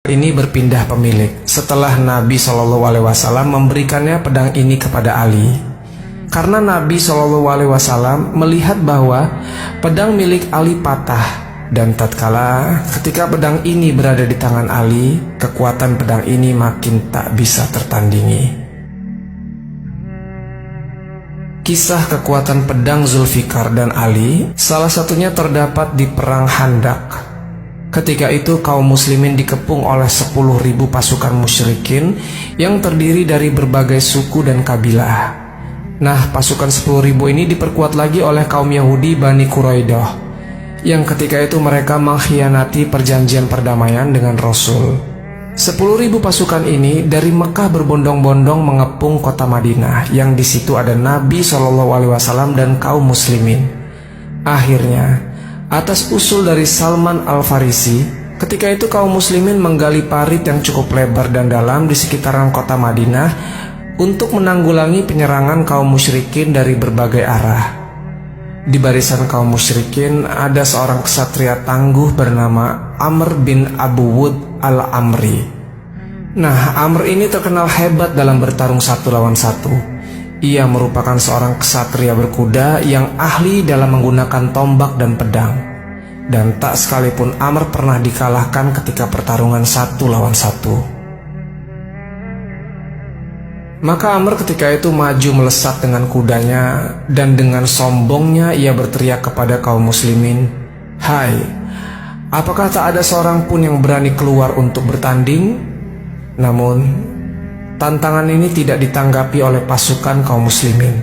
ini berpindah pemilik setelah Nabi SAW memberikannya pedang ini kepada Ali. Karena Nabi SAW melihat bahwa pedang milik Ali patah, dan tatkala ketika pedang ini berada di tangan Ali, kekuatan pedang ini makin tak bisa tertandingi. Kisah kekuatan pedang Zulfikar dan Ali salah satunya terdapat di Perang Handak. Ketika itu kaum muslimin dikepung oleh 10.000 pasukan musyrikin yang terdiri dari berbagai suku dan kabilah. Nah, pasukan 10.000 ini diperkuat lagi oleh kaum Yahudi Bani Quraidah, yang ketika itu mereka mengkhianati perjanjian perdamaian dengan Rasul. 10.000 pasukan ini dari Mekah berbondong-bondong mengepung kota Madinah, yang di situ ada Nabi SAW dan kaum muslimin. Akhirnya, atas usul dari Salman Al-Farisi, ketika itu kaum muslimin menggali parit yang cukup lebar dan dalam di sekitaran kota Madinah untuk menanggulangi penyerangan kaum musyrikin dari berbagai arah. Di barisan kaum musyrikin ada seorang ksatria tangguh bernama Amr bin Abu Wud Al-Amri. Nah, Amr ini terkenal hebat dalam bertarung satu lawan satu. Ia merupakan seorang ksatria berkuda yang ahli dalam menggunakan tombak dan pedang. Dan tak sekalipun Amr pernah dikalahkan ketika pertarungan satu lawan satu. Maka Amr ketika itu maju melesat dengan kudanya, dan dengan sombongnya ia berteriak kepada kaum muslimin, "Hai, apakah tak ada seorang pun yang berani keluar untuk bertanding?" Namun tantangan ini tidak ditanggapi oleh pasukan kaum muslimin.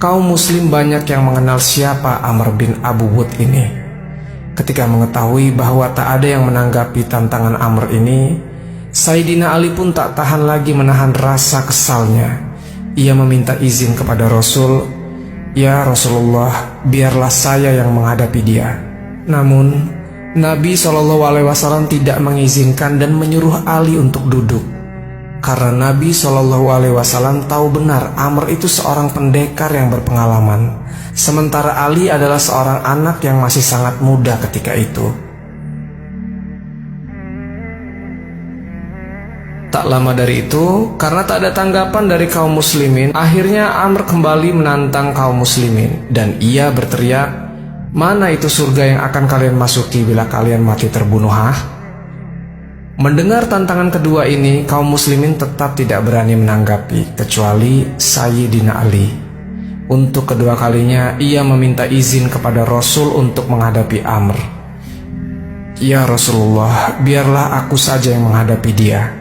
Kaum muslim banyak yang mengenal siapa Amr bin Abu Wud ini. Ketika mengetahui bahwa tak ada yang menanggapi tantangan Amr ini, Sayyidina Ali pun tak tahan lagi menahan rasa kesalnya. Ia meminta izin kepada Rasul, "Ya Rasulullah, biarlah saya yang menghadapi dia." Namun Nabi SAW tidak mengizinkan dan menyuruh Ali untuk duduk. Karena Nabi SAW tahu benar Amr itu seorang pendekar yang berpengalaman, sementara Ali adalah seorang anak yang masih sangat muda ketika itu. Tak lama dari itu, karena tak ada tanggapan dari kaum muslimin, akhirnya Amr kembali menantang kaum muslimin, dan ia berteriak, "Mana itu surga yang akan kalian masuki bila kalian mati terbunuh, Mendengar tantangan kedua ini, kaum muslimin tetap tidak berani menanggapi, kecuali Sayyidina Ali. Untuk kedua kalinya, ia meminta izin kepada Rasul untuk menghadapi Amr. "Ya Rasulullah, biarlah aku saja yang menghadapi dia."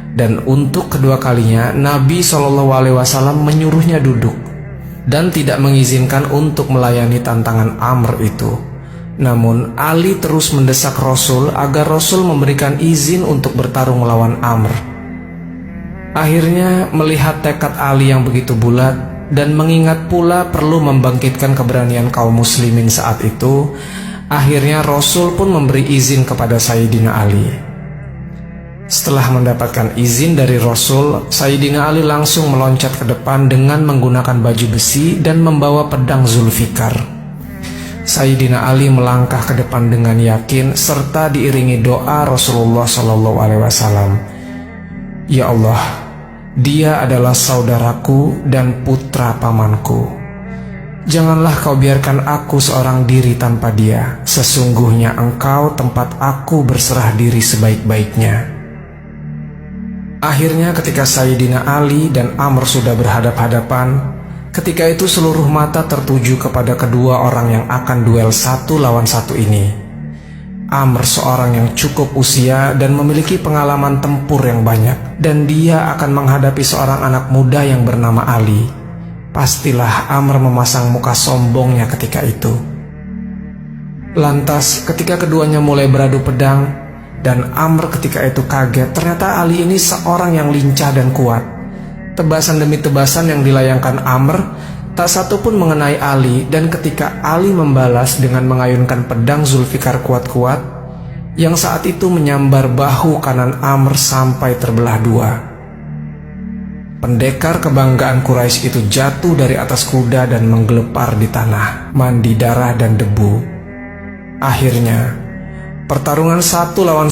Dan untuk kedua kalinya, Nabi SAW menyuruhnya duduk, dan tidak mengizinkan untuk melayani tantangan Amr itu. Namun Ali terus mendesak Rasul agar Rasul memberikan izin untuk bertarung melawan Amr. Akhirnya melihat tekad Ali yang begitu bulat, dan mengingat pula perlu membangkitkan keberanian kaum muslimin saat itu, akhirnya Rasul pun memberi izin kepada Sayyidina Ali. Setelah mendapatkan izin dari Rasul, Sayyidina Ali langsung meloncat ke depan dengan menggunakan baju besi dan membawa pedang Zulfikar. Sayyidina Ali melangkah ke depan dengan yakin serta diiringi doa Rasulullah SAW. "Ya Allah, dia adalah saudaraku dan putra pamanku. Janganlah kau biarkan aku seorang diri tanpa dia. Sesungguhnya engkau tempat aku berserah diri sebaik-baiknya." Akhirnya ketika Sayyidina Ali dan Amr sudah berhadap-hadapan, ketika itu seluruh mata tertuju kepada kedua orang yang akan duel satu lawan satu ini. Amr seorang yang cukup usia dan memiliki pengalaman tempur yang banyak, dan dia akan menghadapi seorang anak muda yang bernama Ali. Pastilah Amr memasang muka sombongnya ketika itu. Lantas ketika keduanya mulai beradu pedang, dan Amr ketika itu kaget, ternyata Ali ini seorang yang lincah dan kuat. Tebasan demi tebasan yang dilayangkan Amr tak satu pun mengenai Ali, dan ketika Ali membalas dengan mengayunkan pedang Zulfikar kuat-kuat yang saat itu menyambar bahu kanan Amr sampai terbelah dua. Pendekar kebanggaan Quraisy itu jatuh dari atas kuda dan menggelepar di tanah, mandi darah dan debu. Akhirnya pertarungan satu lawan